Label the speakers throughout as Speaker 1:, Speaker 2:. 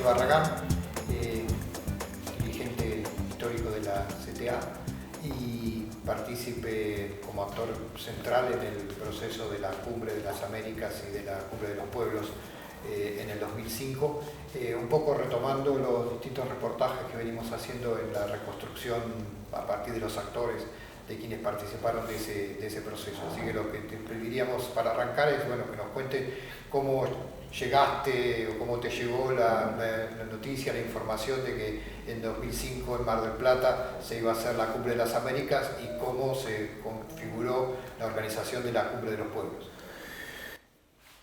Speaker 1: Barragán, dirigente histórico de la CTA y partícipe como actor central en el proceso de la Cumbre de las Américas y de la Cumbre de los Pueblos en el 2005, un poco retomando los distintos reportajes que venimos haciendo en la reconstrucción a partir de los actores, de quienes participaron de ese proceso. Así que lo que te pediríamos para arrancar es que nos cuente cómo llegaste o cómo te llegó la noticia, la información de que en 2005 en Mar del Plata se iba a hacer la Cumbre de las Américas y cómo se configuró la organización de la Cumbre de los Pueblos.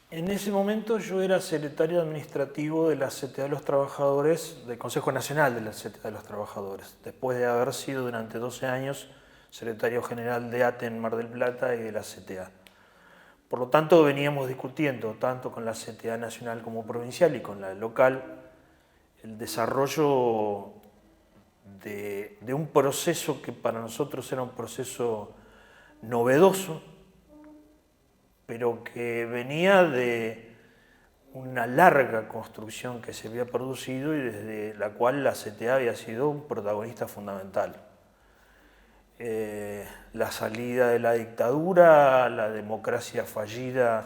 Speaker 2: En ese momento yo era secretario administrativo de la CTA de los Trabajadores, del Consejo Nacional de la CTA de los Trabajadores, después de haber sido durante 12 años secretario general de ATE en Mar del Plata y de la CTA. Por lo tanto, veníamos discutiendo, tanto con la CTA nacional como provincial y con la local, el desarrollo de un proceso que para nosotros era un proceso novedoso, pero que venía de una larga construcción que se había producido y desde la cual la CTA había sido un protagonista fundamental. La salida de la dictadura, la democracia fallida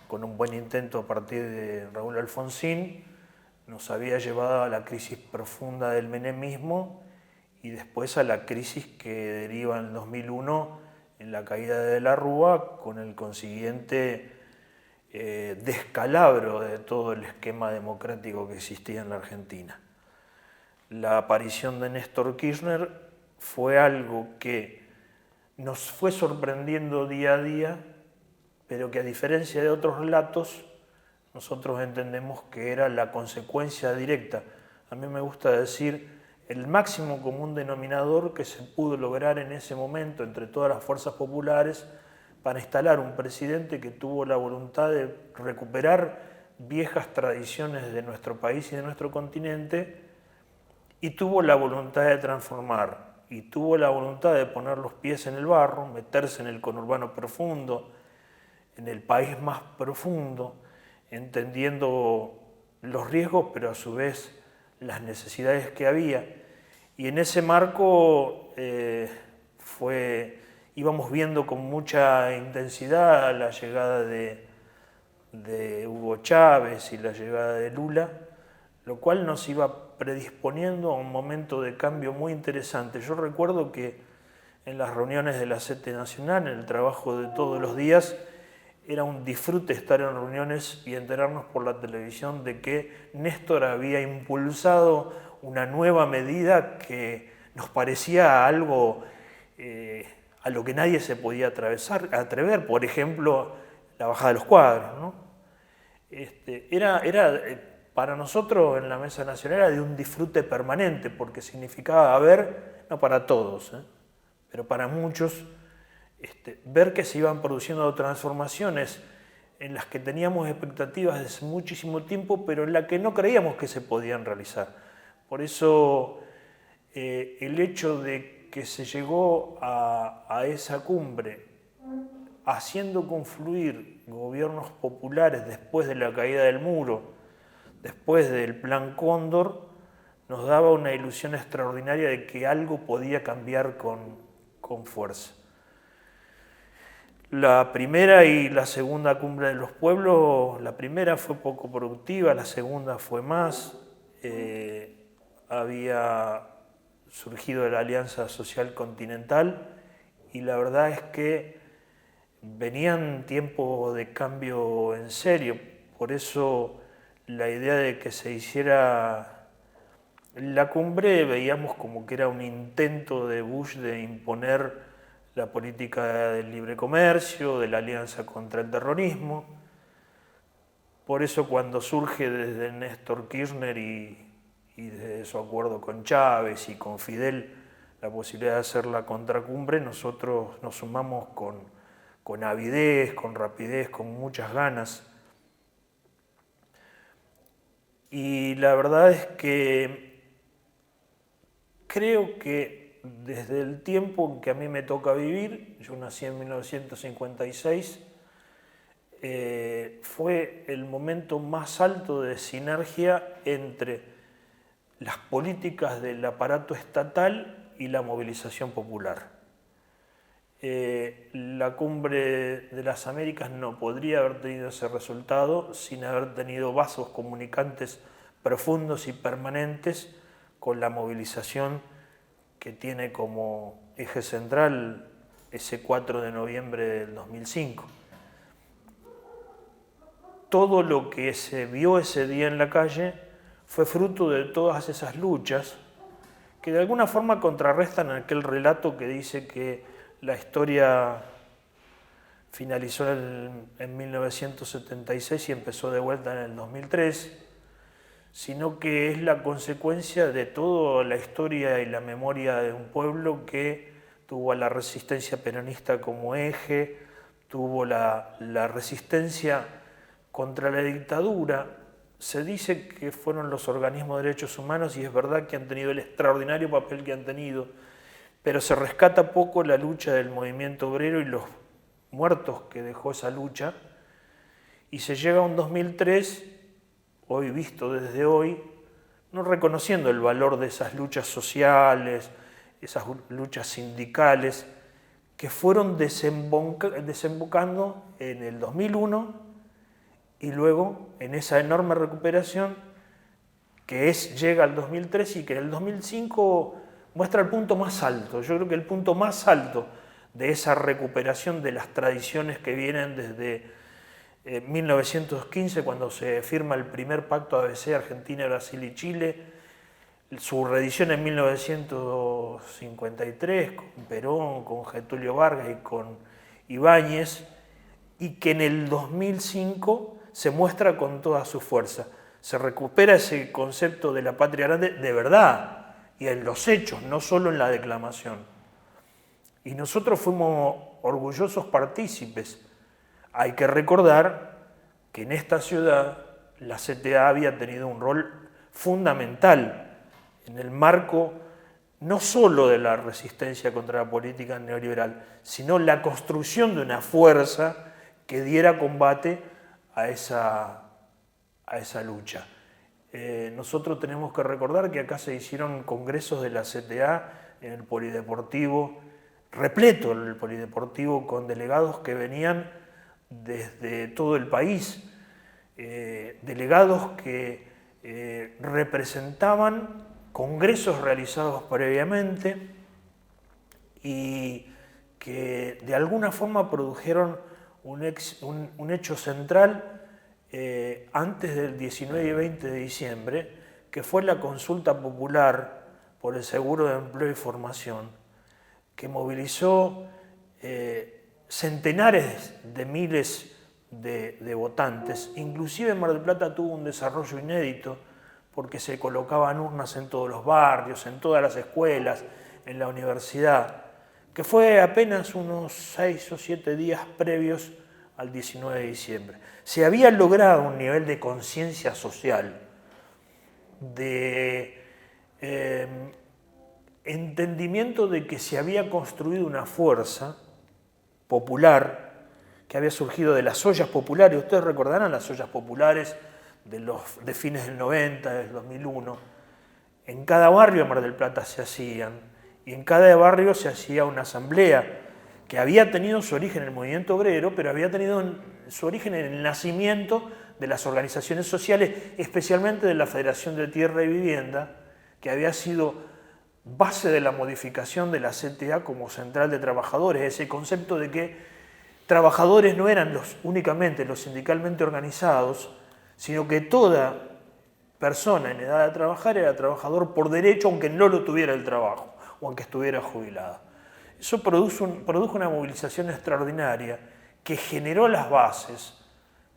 Speaker 2: con un buen intento a partir de Raúl Alfonsín, nos había llevado a la crisis profunda del menemismo y después a la crisis que deriva en el 2001 en la caída de la Rúa, con el consiguiente descalabro de todo el esquema democrático que existía en la Argentina. La aparición de Néstor Kirchner fue algo que nos fue sorprendiendo día a día, pero que a diferencia de otros relatos, nosotros entendemos que era la consecuencia directa. A mí me gusta decir el máximo común denominador que se pudo lograr en ese momento entre todas las fuerzas populares para instalar un presidente que tuvo la voluntad de recuperar viejas tradiciones de nuestro país y de nuestro continente y tuvo la voluntad de transformar y tuvo la voluntad de poner los pies en el barro, meterse en el conurbano profundo, en el país más profundo, entendiendo los riesgos, pero a su vez las necesidades que había. Y en ese marco íbamos viendo con mucha intensidad la llegada de Hugo Chávez y la llegada de Lula, lo cual nos iba predisponiendo a un momento de cambio muy interesante. Yo recuerdo que en las reuniones de la CTA Nacional, en el trabajo de todos los días, era un disfrute estar en reuniones y enterarnos por la televisión de que Néstor había impulsado una nueva medida que nos parecía algo a lo que nadie se podía atrever, por ejemplo, la bajada de los cuadros, ¿no? Para nosotros en la Mesa Nacional era de un disfrute permanente, porque significaba ver, no para todos, pero para muchos, ver que se iban produciendo transformaciones en las que teníamos expectativas desde muchísimo tiempo, pero en las que no creíamos que se podían realizar. Por eso el hecho de que se llegó a esa cumbre haciendo confluir gobiernos populares después de la caída del muro, después del Plan Cóndor, nos daba una ilusión extraordinaria de que algo podía cambiar con fuerza. La primera y la segunda Cumbre de los Pueblos, la primera fue poco productiva, la segunda fue más. Había surgido la Alianza Social Continental y la verdad es que venían tiempos de cambio en serio, por eso la idea de que se hiciera la cumbre veíamos como que era un intento de Bush de imponer la política del libre comercio, de la alianza contra el terrorismo. Por eso cuando surge desde Néstor Kirchner y desde su acuerdo con Chávez y con Fidel la posibilidad de hacer la contracumbre, nosotros nos sumamos con avidez, con rapidez, con muchas ganas. Y la verdad es que creo que desde el tiempo en que a mí me toca vivir, yo nací en 1956, fue el momento más alto de sinergia entre las políticas del aparato estatal y la movilización popular. La Cumbre de las Américas no podría haber tenido ese resultado sin haber tenido vasos comunicantes profundos y permanentes con la movilización que tiene como eje central ese 4 de noviembre del 2005. Todo lo que se vio ese día en la calle fue fruto de todas esas luchas que de alguna forma contrarrestan aquel relato que dice que la historia finalizó en 1976 y empezó de vuelta en el 2003, sino que es la consecuencia de toda la historia y la memoria de un pueblo que tuvo a la resistencia peronista como eje, tuvo la resistencia contra la dictadura. Se dice que fueron los organismos de derechos humanos y es verdad que han tenido el extraordinario papel que han tenido, pero se rescata poco la lucha del movimiento obrero y los muertos que dejó esa lucha, y se llega a un 2003, hoy visto desde hoy, no reconociendo el valor de esas luchas sociales, esas luchas sindicales, que fueron desembocando en el 2001 y luego en esa enorme recuperación que llega al 2003 y que en el 2005 muestra el punto más alto. Yo creo que el punto más alto de esa recuperación de las tradiciones que vienen desde 1915, cuando se firma el primer pacto ABC, Argentina, Brasil y Chile, su reedición en 1953, con Perón, con Getúlio Vargas y con Ibáñez, y que en el 2005 se muestra con toda su fuerza. Se recupera ese concepto de la patria grande de verdad, y en los hechos, no solo en la declamación. Y nosotros fuimos orgullosos partícipes. Hay que recordar que en esta ciudad la CTA había tenido un rol fundamental en el marco no solo de la resistencia contra la política neoliberal, sino la construcción de una fuerza que diera combate a esa lucha. Nosotros tenemos que recordar que acá se hicieron congresos de la CTA en el Polideportivo, repleto el Polideportivo, con delegados que venían desde todo el país, delegados que representaban congresos realizados previamente y que de alguna forma produjeron un hecho central antes del 19 y 20 de diciembre, que fue la consulta popular por el seguro de empleo y formación, que movilizó centenares de miles de votantes. Inclusive en Mar del Plata tuvo un desarrollo inédito porque se colocaban urnas en todos los barrios, en todas las escuelas, en la universidad, que fue apenas unos 6 o 7 días previos al 19 de diciembre. Se había logrado un nivel de conciencia social, de entendimiento de que se había construido una fuerza popular que había surgido de las ollas populares. Ustedes recordarán las ollas populares de fines del 90, del 2001. En cada barrio de Mar del Plata se hacían, y en cada barrio se hacía una asamblea que había tenido su origen en el movimiento obrero, pero había tenido su origen en el nacimiento de las organizaciones sociales, especialmente de la Federación de Tierra y Vivienda, que había sido base de la modificación de la CTA como central de trabajadores, ese concepto de que trabajadores no eran únicamente los sindicalmente organizados, sino que toda persona en edad de trabajar era trabajador por derecho, aunque no lo tuviera el trabajo o aunque estuviera jubilado. Eso produjo una movilización extraordinaria que generó las bases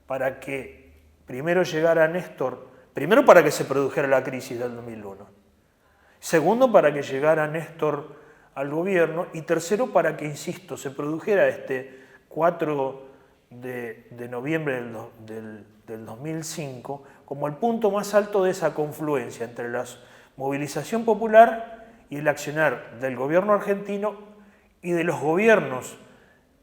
Speaker 2: para que primero llegara Néstor, primero para que se produjera la crisis del 2001, segundo para que llegara Néstor al gobierno y tercero para que, insisto, se produjera este 4 de noviembre del 2005 como el punto más alto de esa confluencia entre la movilización popular y el accionar del gobierno argentino y de los gobiernos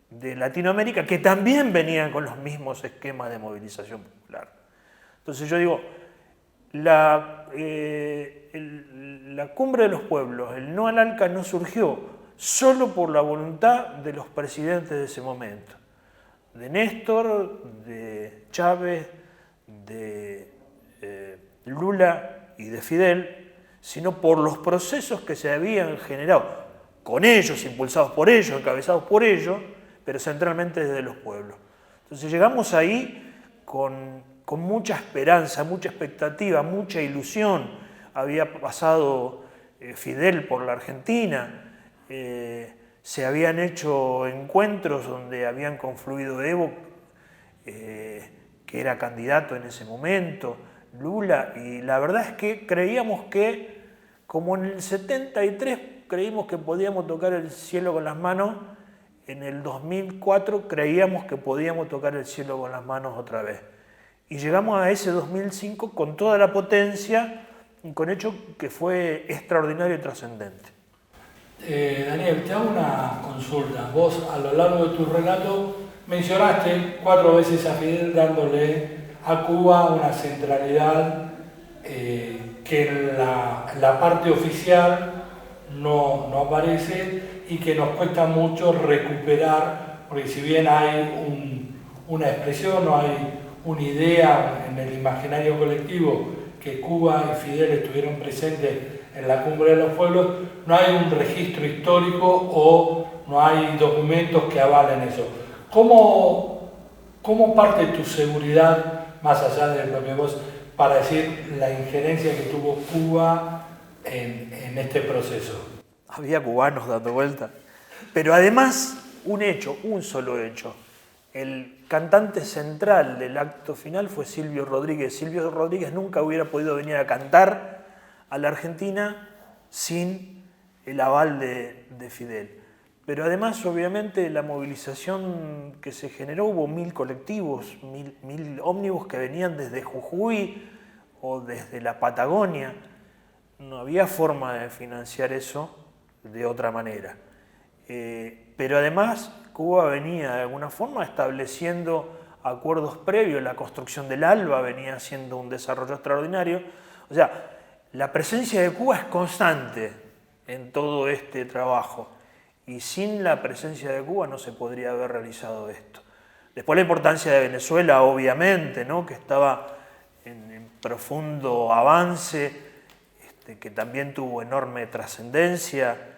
Speaker 2: de Latinoamérica que también venían con los mismos esquemas de movilización popular. Entonces yo digo, la cumbre de los pueblos, el no al ALCA, no surgió solo por la voluntad de los presidentes de ese momento, de Néstor, de Chávez, de Lula y de Fidel, sino por los procesos que se habían generado con ellos, impulsados por ellos, encabezados por ellos, pero centralmente desde los pueblos. Entonces llegamos ahí con mucha esperanza, mucha expectativa, mucha ilusión. Había pasado Fidel por la Argentina, se habían hecho encuentros donde habían confluido Evo, que era candidato en ese momento, Lula, y la verdad es que creíamos que, como en el 73 creímos que podíamos tocar el cielo con las manos, en el 2004 creíamos que podíamos tocar el cielo con las manos otra vez. Y llegamos a ese 2005 con toda la potencia, con hecho que fue extraordinario y trascendente.
Speaker 3: Daniel, te hago una consulta. Vos, a lo largo de tu relato, mencionaste 4 veces a Fidel dándole a Cuba una centralidad que en la parte oficial no aparece y que nos cuesta mucho recuperar, porque si bien hay una expresión o hay una idea en el imaginario colectivo que Cuba y Fidel estuvieron presentes en la Cumbre de los Pueblos, no hay un registro histórico o no hay documentos que avalen eso. ¿Cómo parte tu seguridad, más allá de lo que vos, para decir la injerencia que tuvo Cuba en este proceso?
Speaker 2: Había cubanos dando vuelta. Pero además, un solo hecho. El cantante central del acto final fue Silvio Rodríguez. Silvio Rodríguez nunca hubiera podido venir a cantar a la Argentina sin el aval de Fidel. Pero además, obviamente, la movilización que se generó, hubo 1000 colectivos, 1000 ómnibus que venían desde Jujuy o desde la Patagonia. No había forma de financiar eso de otra manera. Pero además, Cuba venía de alguna forma estableciendo acuerdos previos, la construcción del ALBA venía siendo un desarrollo extraordinario. O sea, la presencia de Cuba es constante en todo este trabajo y sin la presencia de Cuba no se podría haber realizado esto. Después la importancia de Venezuela, obviamente, ¿no? Que estaba en profundo avance, que también tuvo enorme trascendencia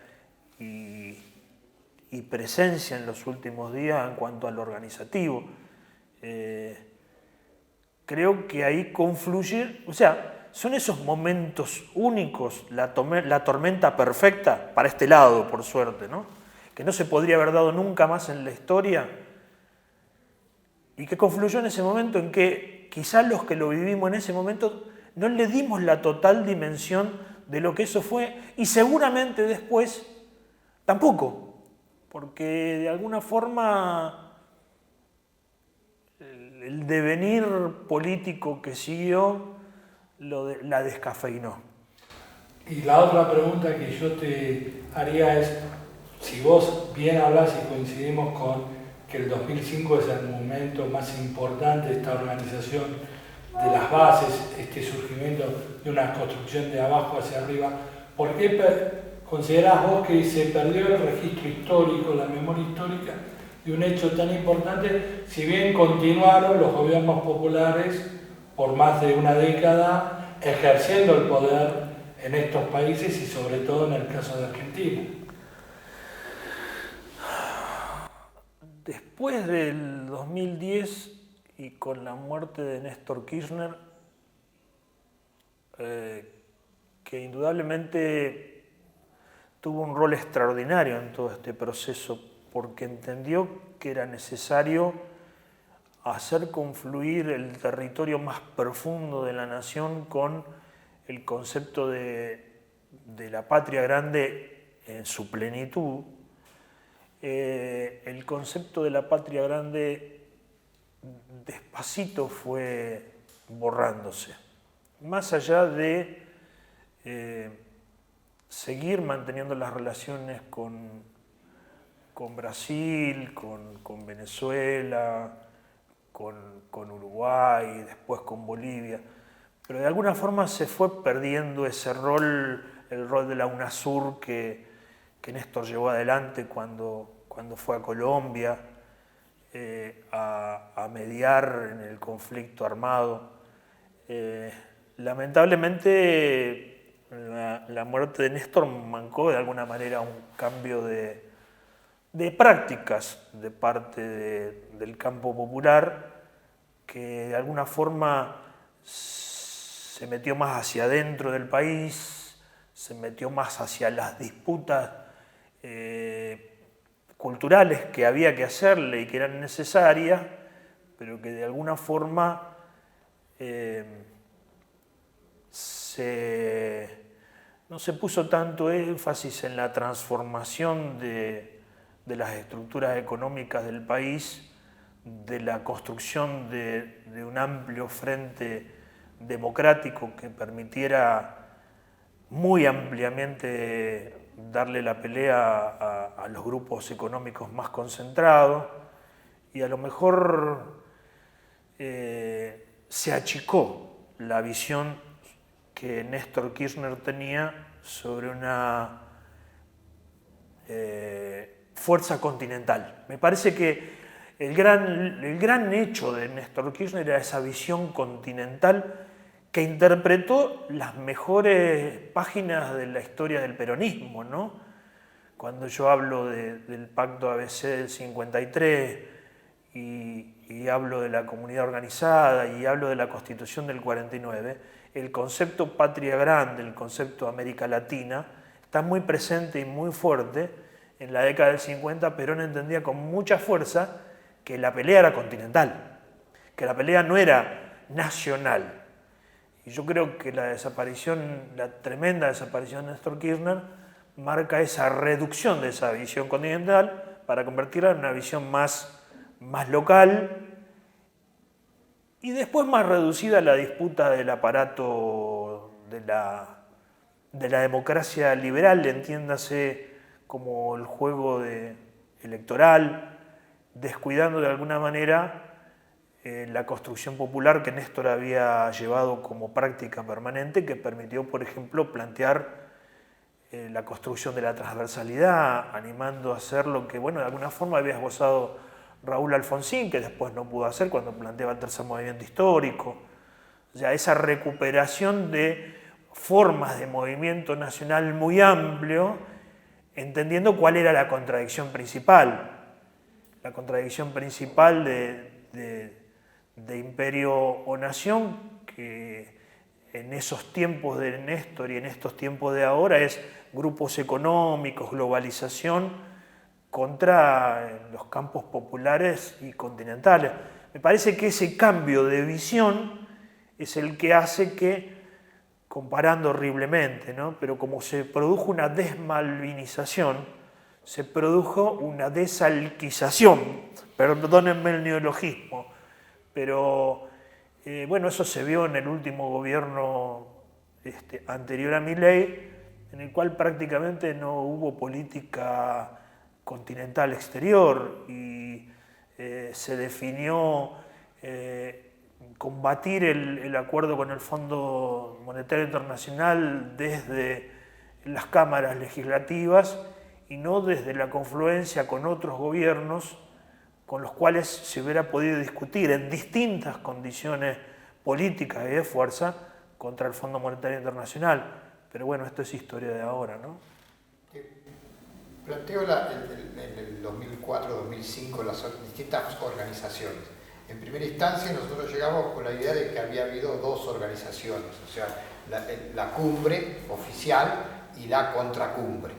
Speaker 2: y presencia en los últimos días en cuanto al organizativo. Creo que ahí confluye, o sea, son esos momentos únicos, la tormenta perfecta, para este lado, por suerte, ¿no? Que no se podría haber dado nunca más en la historia y que confluyó en ese momento en que quizás los que lo vivimos en ese momento no le dimos la total dimensión de lo que eso fue y seguramente después tampoco, porque de alguna forma el devenir político que siguió la descafeinó.
Speaker 3: Y la otra pregunta que yo te haría es, si vos bien hablas y coincidimos con que el 2005 es el momento más importante de esta organización de las bases, este surgimiento de una construcción de abajo hacia arriba, ¿por qué considerás vos que se perdió el registro histórico, la memoria histórica de un hecho tan importante, si bien continuaron los gobiernos populares por más de una década ejerciendo el poder en estos países y sobre todo en el caso de Argentina?
Speaker 2: Después del 2010 y con la muerte de Néstor Kirchner, que indudablemente tuvo un rol extraordinario en todo este proceso, porque entendió que era necesario hacer confluir el territorio más profundo de la nación con el concepto de la patria grande en su plenitud. El concepto de la patria grande despacito fue borrándose, más allá de seguir manteniendo las relaciones con Brasil, con Venezuela, con Uruguay, después con Bolivia, pero de alguna forma se fue perdiendo ese rol, el rol de la UNASUR que Néstor llevó adelante cuando fue a Colombia a mediar en el conflicto armado. Lamentablemente la muerte de Néstor marcó de alguna manera un cambio de prácticas de parte del campo popular, que de alguna forma se metió más hacia adentro del país, se metió más hacia las disputas culturales que había que hacerle y que eran necesarias, pero que de alguna forma no se puso tanto énfasis en la transformación de las estructuras económicas del país, de la construcción de un amplio frente democrático que permitiera muy ampliamente darle la pelea a los grupos económicos más concentrados, y a lo mejor se achicó la visión que Néstor Kirchner tenía sobre una fuerza continental. Me parece que el gran hecho de Néstor Kirchner era esa visión continental que interpretó las mejores páginas de la historia del peronismo, ¿no? Cuando yo hablo del Pacto ABC del 53 y hablo de la comunidad organizada y hablo de la Constitución del 49, el concepto patria grande, el concepto América Latina, está muy presente y muy fuerte. En la década del 50 Perón entendía con mucha fuerza que la pelea era continental, que la pelea no era nacional. Y yo creo que la tremenda desaparición de Néstor Kirchner marca esa reducción de esa visión continental para convertirla en una visión más local y después más reducida a la disputa del aparato de la democracia liberal, entiéndase como el juego electoral, descuidando de alguna manera la construcción popular que Néstor había llevado como práctica permanente, que permitió, por ejemplo, plantear la construcción de la transversalidad, animando a hacer lo que, bueno, de alguna forma había esbozado Raúl Alfonsín, que después no pudo hacer cuando planteaba el tercer movimiento histórico. O sea, esa recuperación de formas de movimiento nacional muy amplio, entendiendo cuál era la contradicción principal. La contradicción principal de imperio o nación, que en esos tiempos de Néstor y en estos tiempos de ahora es grupos económicos, globalización, contra los campos populares y continentales. Me parece que ese cambio de visión es el que hace que, comparando horriblemente, ¿no? Pero como se produjo una desmalvinización, se produjo una desalquización, perdónenme el neologismo, pero bueno, eso se vio en el último gobierno anterior a Milei, en el cual prácticamente no hubo política continental exterior y se definió combatir el acuerdo con el Fondo Monetario Internacional desde las cámaras legislativas y no desde la confluencia con otros gobiernos con los cuales se hubiera podido discutir en distintas condiciones políticas y de fuerza contra el Fondo Monetario Internacional. Pero bueno, esto es historia de ahora, ¿no?
Speaker 1: Planteo en el 2004-2005 las distintas organizaciones. En primera instancia nosotros llegamos con la idea de que había habido dos organizaciones, o sea, la cumbre oficial y la contracumbre.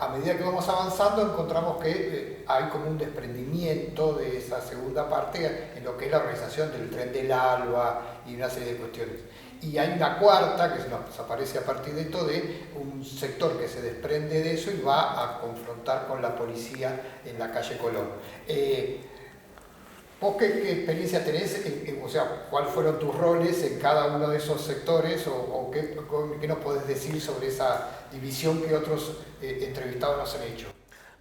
Speaker 1: A medida que vamos avanzando encontramos que hay como un desprendimiento de esa segunda parte en lo que es la organización del Tren del Alba y una serie de cuestiones. Y hay una cuarta que se nos aparece a partir de esto, de un sector que se desprende de eso y va a confrontar con la policía en la calle Colón. ¿Vos qué experiencia tenés? O sea, ¿cuáles fueron tus roles en cada uno de esos sectores? ¿O qué nos podés decir sobre esa división que otros entrevistados nos han hecho?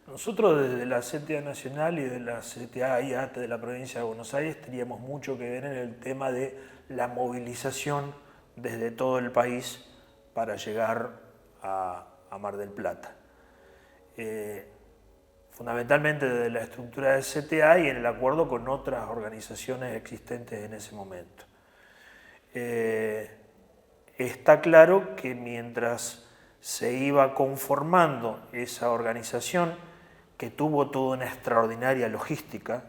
Speaker 2: Nosotros desde la CTA Nacional y de la CTA IATE de la provincia de Buenos Aires teníamos mucho que ver en el tema de la movilización desde todo el país para llegar a Mar del Plata. Fundamentalmente desde la estructura del CTA y en el acuerdo con otras organizaciones existentes en ese momento. Está claro que mientras se iba conformando esa organización, que tuvo toda una extraordinaria logística,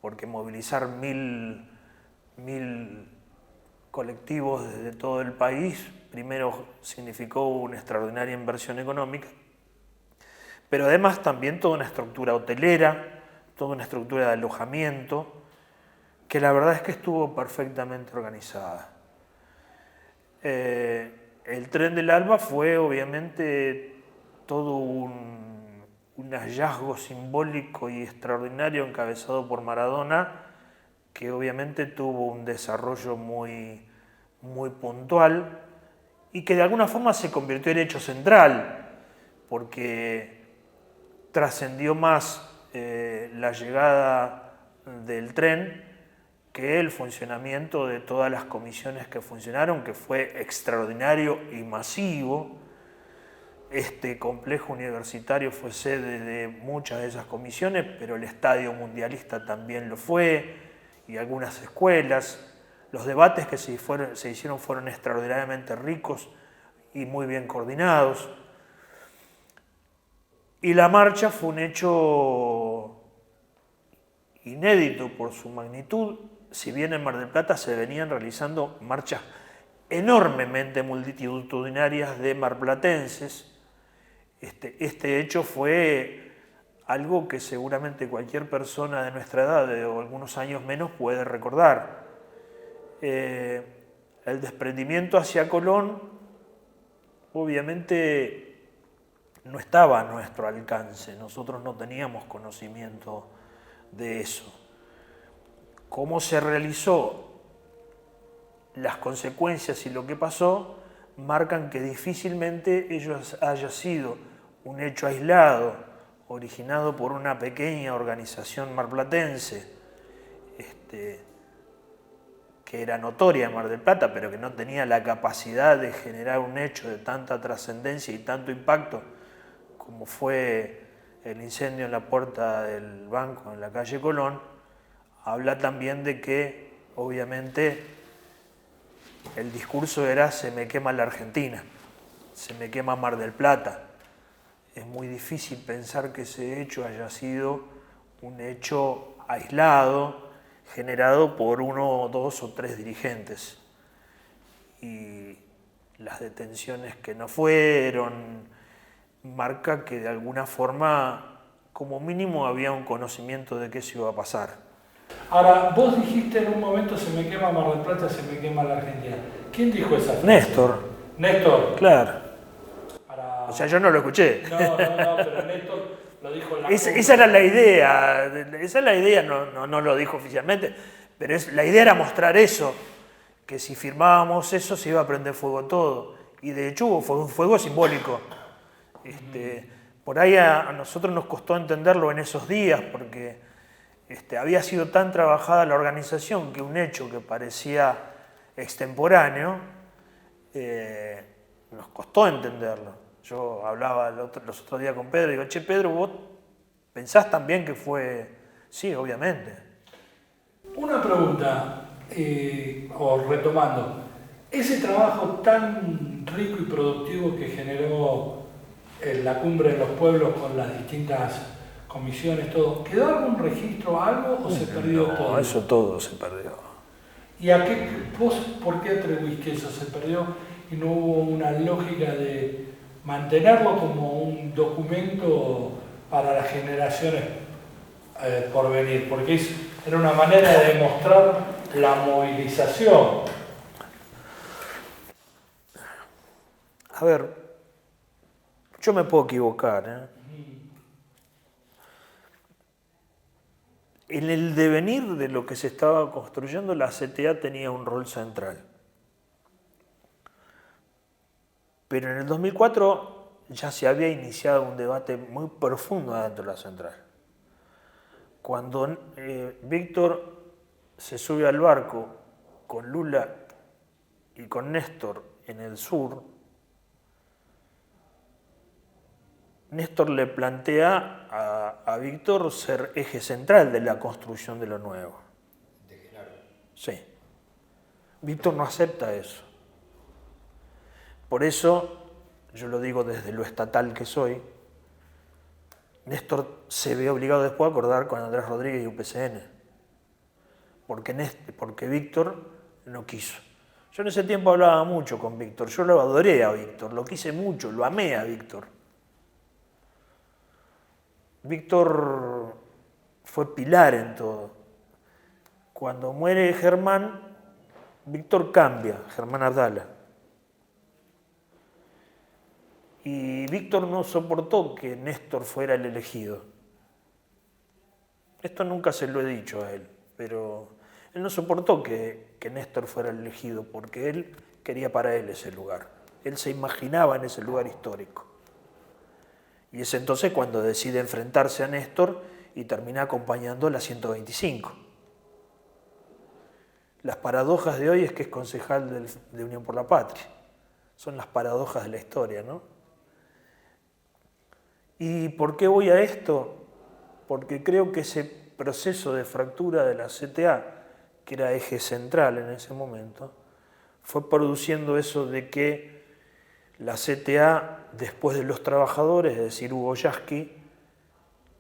Speaker 2: porque movilizar mil colectivos desde todo el país, primero significó una extraordinaria inversión económica, pero además también toda una estructura hotelera, toda una estructura de alojamiento, que la verdad es que estuvo perfectamente organizada. El Tren del Alba fue obviamente todo un hallazgo simbólico y extraordinario encabezado por Maradona, que obviamente tuvo un desarrollo muy puntual y que de alguna forma se convirtió en hecho central, porque trascendió más la llegada del tren que el funcionamiento de todas las comisiones que funcionaron, que fue extraordinario y masivo. Este complejo universitario fue sede de muchas de esas comisiones, pero el Estadio Mundialista también lo fue, y algunas escuelas. Los debates que se hicieron fueron extraordinariamente ricos y muy bien coordinados. Y la marcha fue un hecho inédito por su magnitud. Si bien en Mar del Plata se venían realizando marchas enormemente multitudinarias de marplatenses, este hecho fue algo que seguramente cualquier persona de nuestra edad o algunos años menos puede recordar. El desprendimiento hacia Colón obviamente no estaba a nuestro alcance, nosotros no teníamos conocimiento de eso. Cómo se realizó, las consecuencias y lo que pasó marcan que difícilmente ello haya sido un hecho aislado, originado por una pequeña organización marplatense, que era notoria en Mar del Plata, pero que no tenía la capacidad de generar un hecho de tanta trascendencia y tanto impacto como fue el incendio en la puerta del banco en la calle Colón. Habla también de que, obviamente, el discurso era: se me quema la Argentina, se me quema Mar del Plata. Es muy difícil pensar que ese hecho haya sido un hecho aislado, generado por uno, dos o tres dirigentes. Y las detenciones que no fueron, marca que de alguna forma, como mínimo, había un conocimiento de que eso iba a pasar.
Speaker 3: Ahora, vos dijiste en un momento: se me quema Mar del Plata, se me quema la Argentina. ¿Quién dijo esa frase?
Speaker 2: Néstor.
Speaker 3: Néstor.
Speaker 2: Claro. O sea, yo no lo escuché.
Speaker 3: No, pero Néstor lo dijo en la...
Speaker 2: Esa era la idea, no lo dijo oficialmente, pero la idea era mostrar eso, que si firmábamos eso se iba a prender fuego todo. Y de hecho fue un fuego simbólico. Por ahí a nosotros nos costó entenderlo en esos días, porque había sido tan trabajada la organización que un hecho que parecía extemporáneo, nos costó entenderlo. Yo hablaba los otros días con Pedro y digo: che, Pedro, ¿vos pensás también que fue...? Sí, obviamente.
Speaker 3: Una pregunta, o retomando, ese trabajo tan rico y productivo que generó la Cumbre de los Pueblos con las distintas comisiones, todo, ¿quedó algún registro, algo, o se perdió todo?
Speaker 2: No, eso todo se perdió.
Speaker 3: ¿Y vos por qué atribuís que eso se perdió y no hubo una lógica de mantenerlo como un documento para las generaciones por venir? Porque era una manera de demostrar la movilización.
Speaker 2: A ver, yo me puedo equivocar, En el devenir de lo que se estaba construyendo, la CTA tenía un rol central. Pero en el 2004 ya se había iniciado un debate muy profundo dentro de la central. Cuando Víctor se sube al barco con Lula y con Néstor en el sur, Néstor le plantea a Víctor ser eje central de la construcción de lo nuevo.
Speaker 1: De Genaro.
Speaker 2: Sí. Víctor no acepta eso. Por eso, yo lo digo desde lo estatal que soy, Néstor se ve obligado después a acordar con Andrés Rodríguez y UPCN, porque Víctor no quiso. Yo en ese tiempo hablaba mucho con Víctor, yo lo adoré a Víctor, lo quise mucho, lo amé a Víctor. Víctor fue pilar en todo. Cuando muere Germán, Víctor cambia, Germán Abdala. Y Víctor no soportó que Néstor fuera el elegido. Esto nunca se lo he dicho a él, pero él no soportó que Néstor fuera el elegido porque él quería para él ese lugar. Él se imaginaba en ese lugar histórico. Y es entonces cuando decide enfrentarse a Néstor y termina acompañando la 125. Las paradojas de hoy es que es concejal de Unión por la Patria. Son las paradojas de la historia, ¿no? ¿Y por qué voy a esto? Porque creo que ese proceso de fractura de la CTA, que era eje central en ese momento, fue produciendo eso de que la CTA, después de los trabajadores, es decir, Hugo Yasky,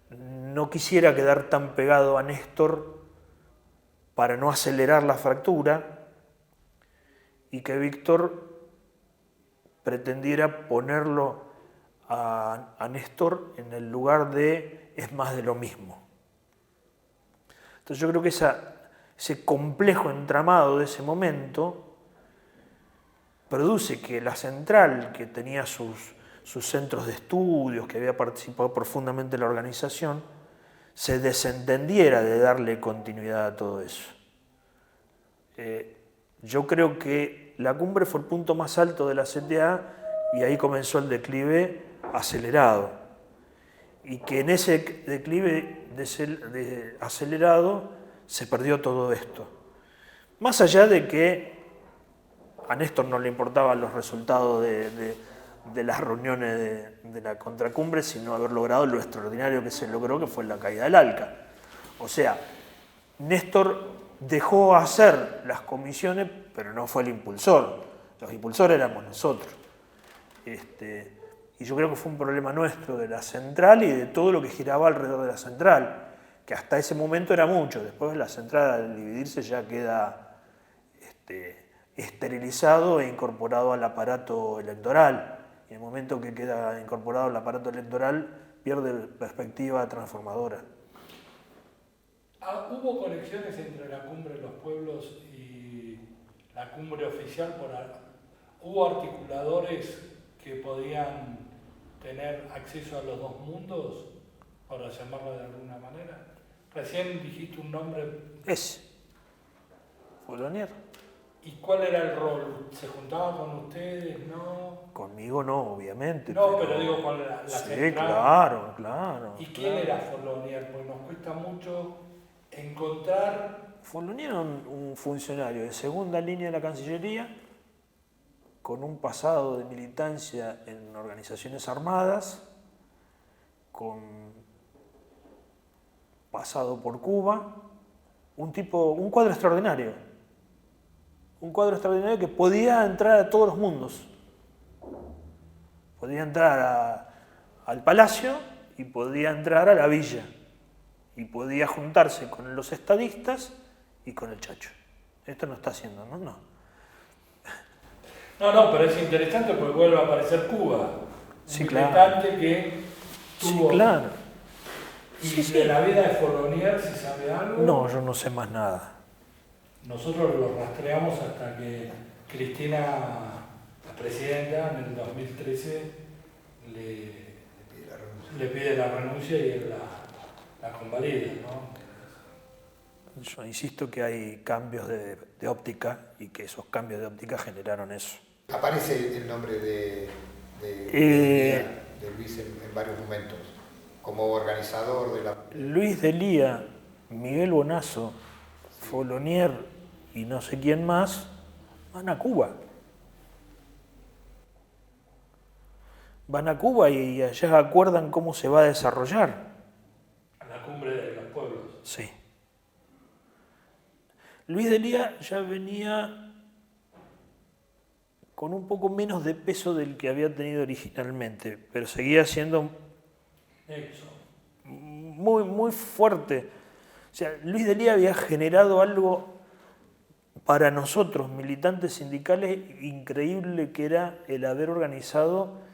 Speaker 2: no quisiera quedar tan pegado a Néstor para no acelerar la fractura y que Víctor pretendiera ponerlo a Néstor en el lugar de es más de lo mismo. Entonces yo creo que ese complejo entramado de ese momento produce que la central, que tenía sus centros de estudios, que había participado profundamente en la organización, se desentendiera de darle continuidad a todo eso. Yo creo que la cumbre fue el punto más alto de la CTA y ahí comenzó el declive acelerado. Y que en ese declive acelerado se perdió todo esto. Más allá de que a Néstor no le importaban los resultados de las reuniones de la contracumbre, sino haber logrado lo extraordinario que se logró, que fue la caída del ALCA. O sea, Néstor dejó hacer las comisiones, pero no fue el impulsor. Los impulsores éramos nosotros. Y yo creo que fue un problema nuestro de la central y de todo lo que giraba alrededor de la central, que hasta ese momento era mucho. Después la central, al dividirse, ya queda esterilizado e incorporado al aparato electoral. Y en el momento que queda incorporado al aparato electoral, pierde perspectiva transformadora.
Speaker 3: ¿Hubo conexiones entre la cumbre de los pueblos y la cumbre oficial? ¿Hubo articuladores que podían tener acceso a los dos mundos, por llamarlo de alguna manera? Recién dijiste un nombre.
Speaker 2: Fournier.
Speaker 3: ¿Y cuál era el rol? ¿Se juntaba con ustedes? ¿No?
Speaker 2: Conmigo no, obviamente.
Speaker 3: No, pero digo con la
Speaker 2: sí,
Speaker 3: central.
Speaker 2: claro.
Speaker 3: ¿Y quién era Fournier? Porque nos cuesta mucho encontrar.
Speaker 2: Fournier era un funcionario de segunda línea de la Cancillería, con un pasado de militancia en organizaciones armadas, con pasado por Cuba, un cuadro extraordinario. Un cuadro extraordinario que podía entrar a todos los mundos. Podía entrar al palacio y podía entrar a la villa. Y podía juntarse con los estadistas y con el Chacho. Esto no está haciendo, ¿no? No.
Speaker 3: No, pero es interesante porque vuelve a aparecer Cuba.
Speaker 2: Sí,
Speaker 3: un
Speaker 2: claro.
Speaker 3: militante que tuvo.
Speaker 2: Sí, claro.
Speaker 3: ¿Y
Speaker 2: Sí,
Speaker 3: de la vida de Fournier se sabe algo?
Speaker 2: No, yo no sé más nada.
Speaker 3: Nosotros lo rastreamos hasta que Cristina, la presidenta, en el 2013 le pide la renuncia y él la convalida, ¿no?
Speaker 2: Yo insisto que hay cambios de óptica y que esos cambios de óptica generaron eso.
Speaker 1: Aparece el nombre de Luis en varios momentos, como organizador de la...
Speaker 2: Luis Delía, Miguel Bonazo, Fournier y no sé quién más van a Cuba. van a Cuba y allá acuerdan cómo se va a desarrollar.
Speaker 3: A la cumbre de los pueblos.
Speaker 2: Sí. Luis Delia ya venía con un poco menos de peso del que había tenido originalmente, pero seguía siendo muy, muy fuerte. O sea, Luis Delia había generado algo para nosotros, militantes sindicales, increíble, que era el haber organizado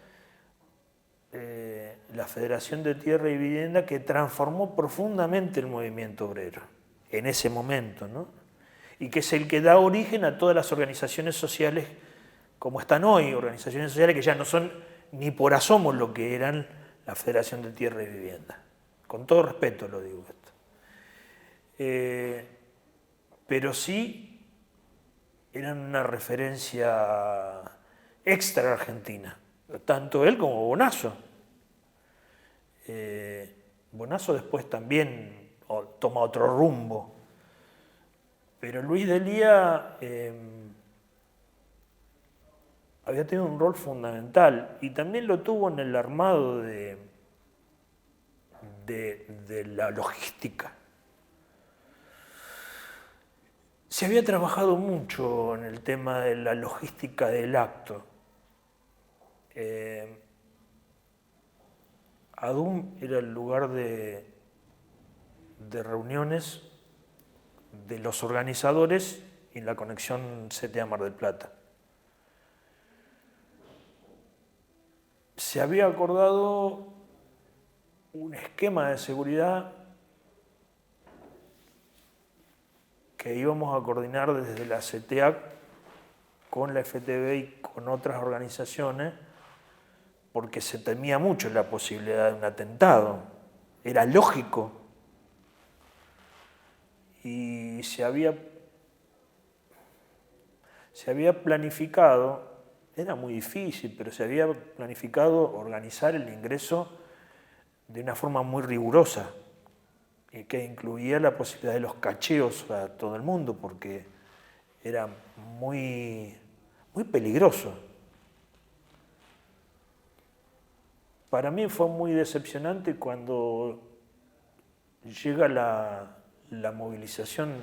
Speaker 2: la Federación de Tierra y Vivienda, que transformó profundamente el movimiento obrero en ese momento, ¿no? Y que es el que da origen a todas las organizaciones sociales como están hoy, organizaciones sociales que ya no son ni por asomo lo que eran la Federación de Tierra y Vivienda. Con todo respeto lo digo esto. Pero sí eran una referencia extra argentina, tanto él como Bonazo. Bonazo después también toma otro rumbo, pero Luis Delia había tenido un rol fundamental y también lo tuvo en el armado de la logística. Se había trabajado mucho en el tema de la logística del acto. ADUM era el lugar de reuniones de los organizadores y la conexión CTA Mar del Plata. Se había acordado un esquema de seguridad que íbamos a coordinar desde la CTA con la FTB y con otras organizaciones, porque se temía mucho la posibilidad de un atentado. Era lógico. Y se había planificado, era muy difícil, pero se había planificado organizar el ingreso de una forma muy rigurosa, y que incluía la posibilidad de los cacheos a todo el mundo, porque era muy, muy peligroso. Para mí fue muy decepcionante cuando llega la movilización,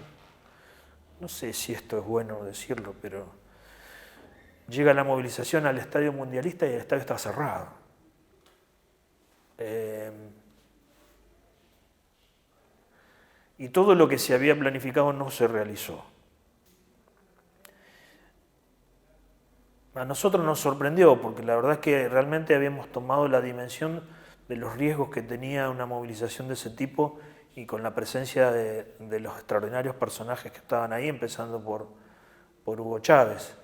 Speaker 2: no sé si esto es bueno decirlo, pero llega la movilización al Estadio Mundialista y el estadio está cerrado. Y todo lo que se había planificado no se realizó. A nosotros nos sorprendió, porque la verdad es que realmente habíamos tomado la dimensión de los riesgos que tenía una movilización de ese tipo, y con la presencia de los extraordinarios personajes que estaban ahí, empezando por Hugo Chávez.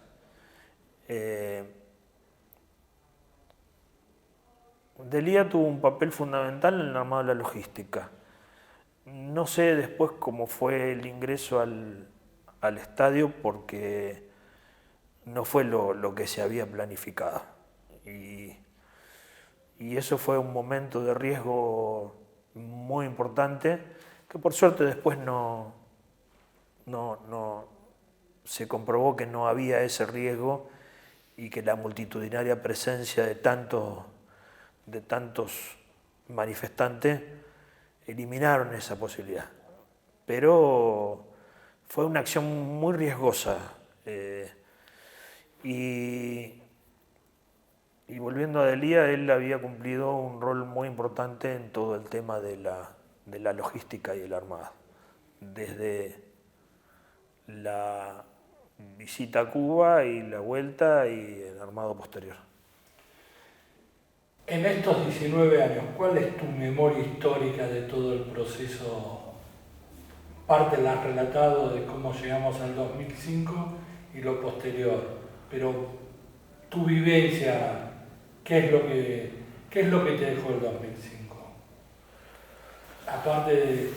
Speaker 2: Delia tuvo un papel fundamental en el armado de la logística. No sé después cómo fue el ingreso al estadio, porque no fue lo que se había planificado. Y eso fue un momento de riesgo muy importante, que por suerte después no se comprobó que no había ese riesgo, y que la multitudinaria presencia de tantos manifestantes eliminaron esa posibilidad. Pero fue una acción muy riesgosa. Y volviendo a Delia, él había cumplido un rol muy importante en todo el tema de la logística y el armado. Desde la visita a Cuba y la vuelta y el armado posterior.
Speaker 3: En estos 19 años, ¿cuál es tu memoria histórica de todo el proceso? Parte la has relatado de cómo llegamos al 2005 y lo posterior, pero tu vivencia, ¿qué es lo que te dejó el 2005? Aparte de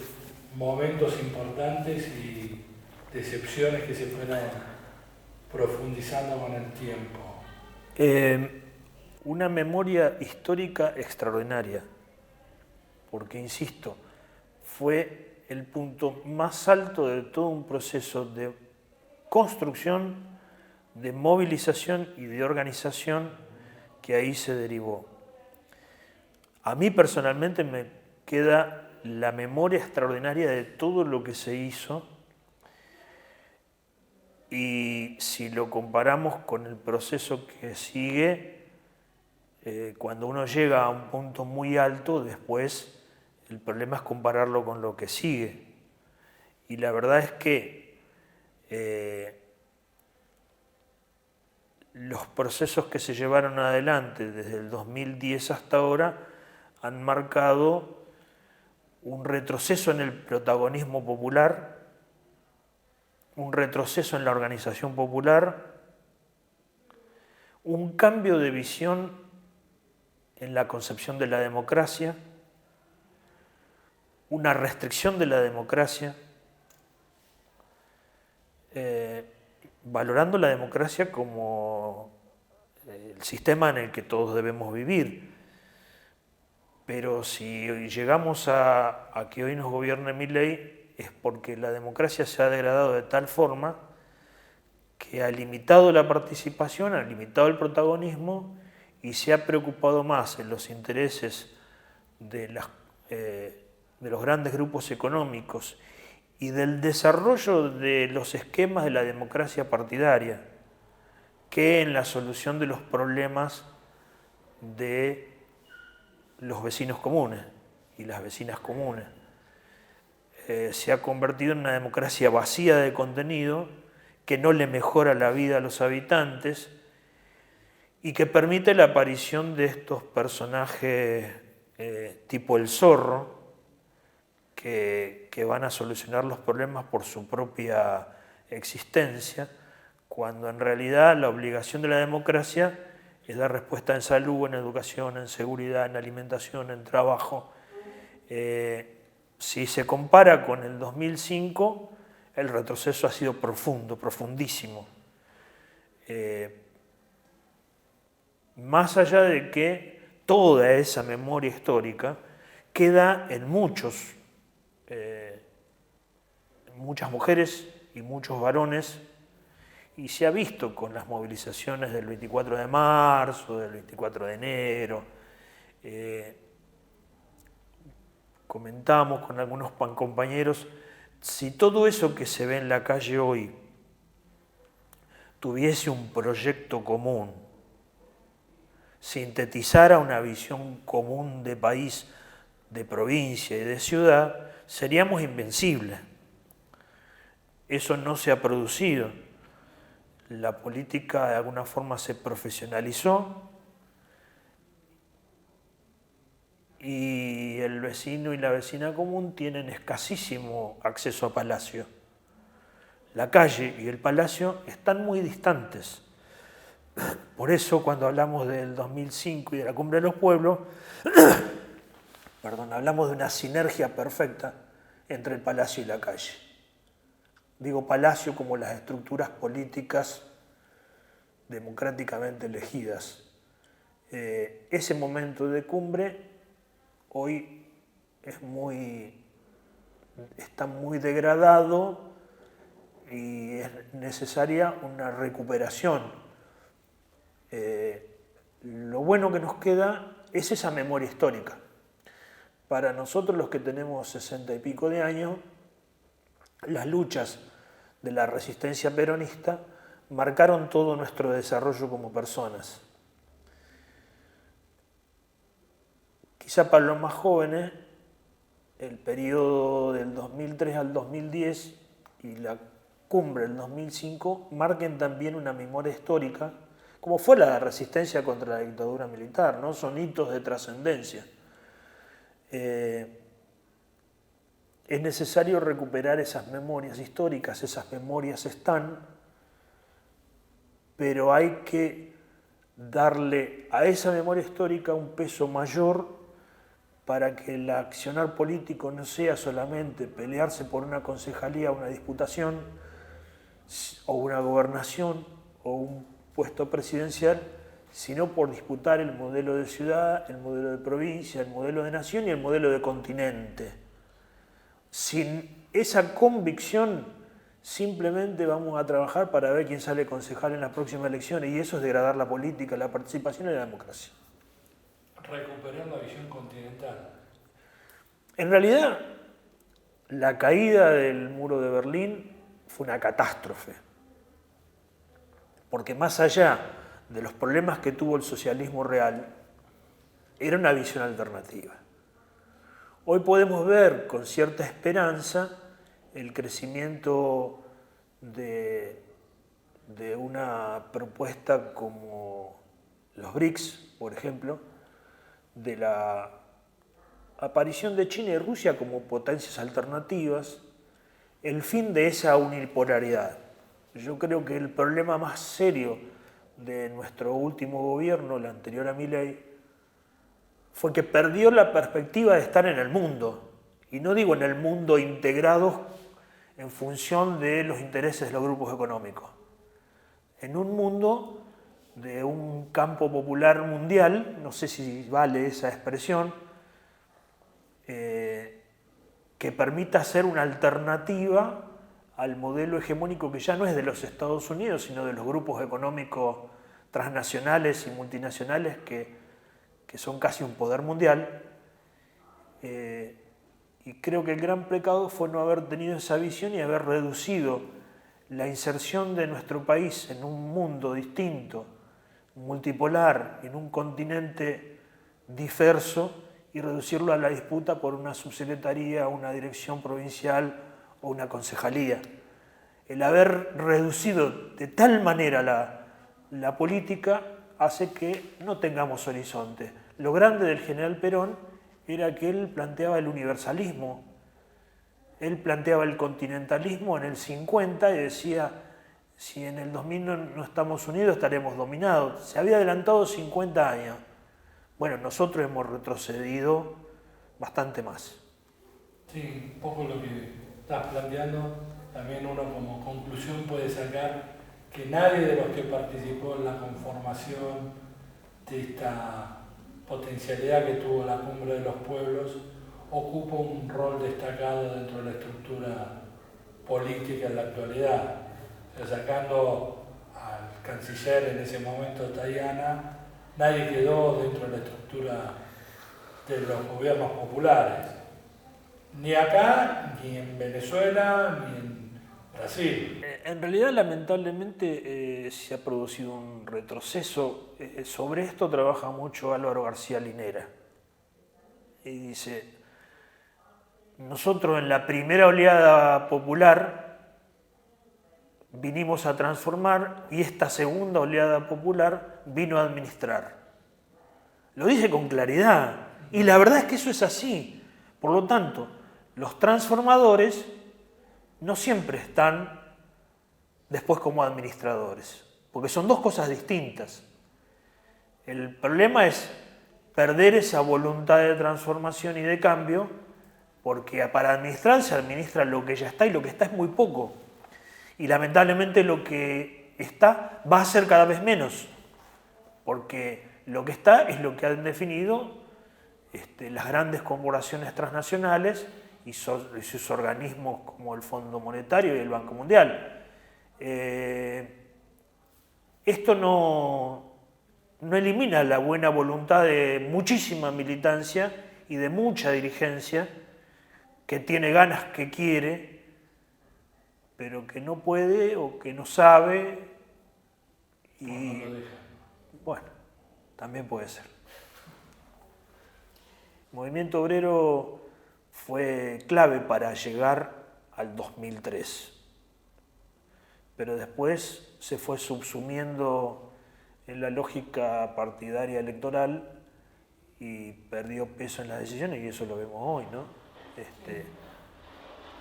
Speaker 3: momentos importantes y decepciones que se fueron profundizando con el tiempo.
Speaker 2: Una memoria histórica extraordinaria, porque, insisto, fue el punto más alto de todo un proceso de construcción, de movilización y de organización que ahí se derivó. A mí personalmente me queda la memoria extraordinaria de todo lo que se hizo, y si lo comparamos con el proceso que sigue, cuando uno llega a un punto muy alto, después el problema es compararlo con lo que sigue. Y la verdad es que los procesos que se llevaron adelante desde el 2010 hasta ahora han marcado un retroceso en el protagonismo popular, un retroceso en la organización popular, un cambio de visión en la concepción de la democracia, una restricción de la democracia, valorando la democracia como el sistema en el que todos debemos vivir. Pero si llegamos a que hoy nos gobierne Milei, es porque la democracia se ha degradado de tal forma que ha limitado la participación, ha limitado el protagonismo y se ha preocupado más en los intereses de los grandes grupos económicos y del desarrollo de los esquemas de la democracia partidaria que en la solución de los problemas de los vecinos comunes y las vecinas comunes. Se ha convertido en una democracia vacía de contenido que no le mejora la vida a los habitantes y que permite la aparición de estos personajes tipo el zorro que van a solucionar los problemas por su propia existencia, cuando en realidad la obligación de la democracia es dar respuesta en salud, en educación, en seguridad, en alimentación, en trabajo. Si se compara con el 2005, el retroceso ha sido profundo, profundísimo. Más allá de que toda esa memoria histórica queda en muchas mujeres y muchos varones, y se ha visto con las movilizaciones del 24 de marzo, del 24 de enero. Comentamos con algunos compañeros, si todo eso que se ve en la calle hoy tuviese un proyecto común, sintetizara una visión común de país, de provincia y de ciudad, seríamos invencibles. Eso no se ha producido. La política de alguna forma se profesionalizó y el vecino y la vecina común tienen escasísimo acceso a palacio. La calle y el palacio están muy distantes. Por eso cuando hablamos del 2005 y de la Cumbre de los Pueblos, hablamos de una sinergia perfecta entre el palacio y la calle. Digo palacio como las estructuras políticas democráticamente elegidas. Ese momento de cumbre hoy está muy degradado y es necesaria una recuperación. Lo bueno que nos queda es esa memoria histórica. Para nosotros los que tenemos 60 y pico de años, las luchas de la resistencia peronista marcaron todo nuestro desarrollo como personas. Quizá para los más jóvenes, el periodo del 2003 al 2010 y la cumbre del 2005 marquen también una memoria histórica, como fue la resistencia contra la dictadura militar, ¿no? Son hitos de trascendencia. Es necesario recuperar esas memorias históricas, esas memorias están, pero hay que darle a esa memoria histórica un peso mayor para que el accionar político no sea solamente pelearse por una concejalía, una diputación, o una gobernación, o un puesto presidencial, sino por disputar el modelo de ciudad, el modelo de provincia, el modelo de nación y el modelo de continente. Sin esa convicción, simplemente vamos a trabajar para ver quién sale concejal en las próximas elecciones, y eso es degradar la política, la participación y la democracia.
Speaker 3: recuperar la visión continental.
Speaker 2: En realidad, la caída del muro de Berlín fue una catástrofe, porque más allá de los problemas que tuvo el socialismo real, era una visión alternativa. Hoy podemos ver con cierta esperanza el crecimiento de una propuesta como los BRICS, por ejemplo, de la aparición de China y Rusia como potencias alternativas, el fin de esa unipolaridad. Yo creo que el problema más serio de nuestro último gobierno, el anterior a Milei, fue que perdió la perspectiva de estar en el mundo, y no digo en el mundo integrado en función de los intereses de los grupos económicos, en un mundo de un campo popular mundial, no sé si vale esa expresión, que permita ser una alternativa al modelo hegemónico que ya no es de los Estados Unidos, sino de los grupos económicos transnacionales y multinacionales que son casi un poder mundial. Y creo que el gran pecado fue no haber tenido esa visión y haber reducido la inserción de nuestro país en un mundo distinto, multipolar, en un continente diverso, y reducirlo a la disputa por una subsecretaría, una dirección provincial o una concejalía. El haber reducido de tal manera la política hace que no tengamos horizonte. Lo grande del general Perón era que él planteaba el universalismo, él planteaba el continentalismo en el 50 y decía, si en el 2000 no estamos unidos estaremos dominados. Se había adelantado 50 años. Bueno, nosotros hemos retrocedido bastante más.
Speaker 3: Sí, un poco lo que estás planteando, también uno como conclusión puede sacar que nadie de los que participó en la conformación de esta potencialidad que tuvo la Cumbre de los Pueblos ocupa un rol destacado dentro de la estructura política en la actualidad. O sea, sacando al canciller en ese momento, Tajana, nadie quedó dentro de la estructura de los gobiernos populares, ni acá, ni en Venezuela, ni en Brasil.
Speaker 2: En realidad, lamentablemente, se ha producido un retroceso. Sobre esto trabaja mucho Álvaro García Linera. Y dice, nosotros en la primera oleada popular vinimos a transformar y esta segunda oleada popular vino a administrar. Lo dice con claridad y la verdad es que eso es así. Por lo tanto, los transformadores no siempre están después como administradores, porque son dos cosas distintas. El problema es perder esa voluntad de transformación y de cambio, porque para administrar se administra lo que ya está y lo que está es muy poco. Y lamentablemente lo que está va a ser cada vez menos, porque lo que está es lo que han definido las grandes corporaciones transnacionales y sus organismos como el Fondo Monetario y el Banco Mundial. Esto no elimina la buena voluntad de muchísima militancia y de mucha dirigencia que tiene ganas, que quiere, pero que no puede o que no sabe y bueno, también puede ser. El movimiento obrero fue clave para llegar al 2003, pero después se fue subsumiendo en la lógica partidaria electoral y perdió peso en las decisiones y eso lo vemos hoy, ¿no?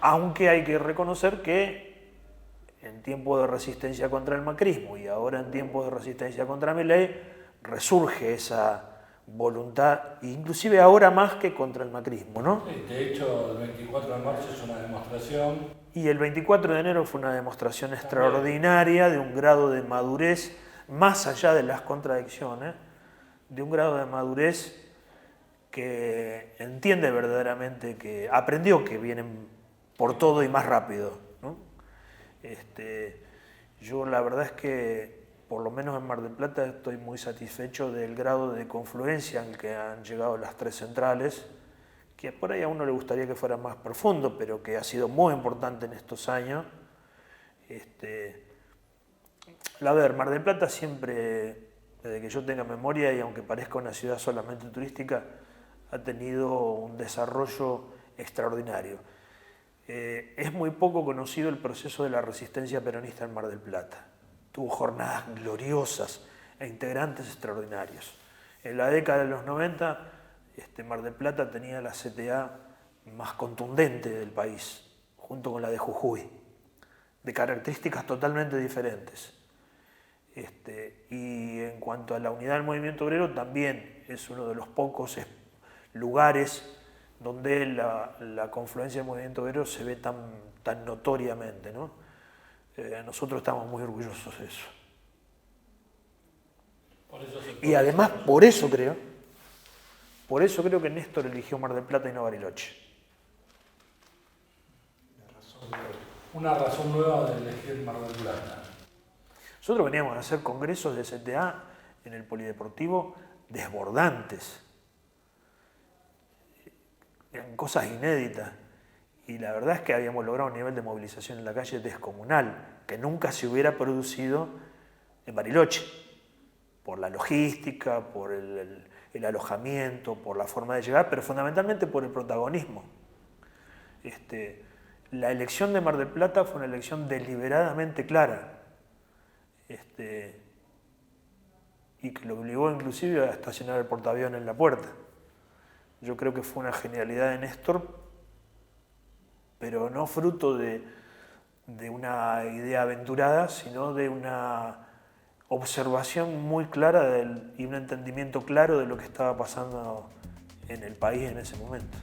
Speaker 2: Aunque hay que reconocer que en tiempos de resistencia contra el macrismo y ahora en tiempos de resistencia contra Milei resurge esa voluntad, inclusive ahora más que contra el macrismo, ¿no?
Speaker 3: Sí, de hecho, el 24 de marzo es una demostración.
Speaker 2: Y el 24 de enero fue una demostración extraordinaria de un grado de madurez, más allá de las contradicciones, de un grado de madurez que entiende verdaderamente, que aprendió que vienen por todo y más rápido, ¿no? Yo la verdad es que por lo menos en Mar del Plata estoy muy satisfecho del grado de confluencia en que han llegado las tres centrales, que por ahí a uno le gustaría que fuera más profundo, pero que ha sido muy importante en estos años. A ver, Mar del Plata siempre, desde que yo tenga memoria, y aunque parezca una ciudad solamente turística, ha tenido un desarrollo extraordinario. Es muy poco conocido el proceso de la resistencia peronista en Mar del Plata. Tuvo jornadas gloriosas e integrantes extraordinarios. En la década de los 90, Mar del Plata tenía la CTA más contundente del país, junto con la de Jujuy, de características totalmente diferentes. Y en cuanto a la unidad del movimiento obrero, también es uno de los pocos lugares donde la confluencia del movimiento obrero se ve tan notoriamente, ¿no? Nosotros estamos muy orgullosos de eso. Y además, por eso creo que Néstor eligió Mar del Plata y no Bariloche.
Speaker 3: Una razón nueva de elegir Mar del Plata.
Speaker 2: Nosotros veníamos a hacer congresos de CTA en el Polideportivo desbordantes, eran cosas inéditas, y la verdad es que habíamos logrado un nivel de movilización en la calle descomunal, que nunca se hubiera producido en Bariloche, por la logística, por el alojamiento, por la forma de llegar, pero fundamentalmente por el protagonismo. La elección de Mar del Plata fue una elección deliberadamente clara, y que lo obligó inclusive a estacionar el portaaviones en la puerta. Yo creo que fue una genialidad de Néstor, pero no fruto de una idea aventurada, sino de una observación muy clara y un entendimiento claro de lo que estaba pasando en el país en ese momento.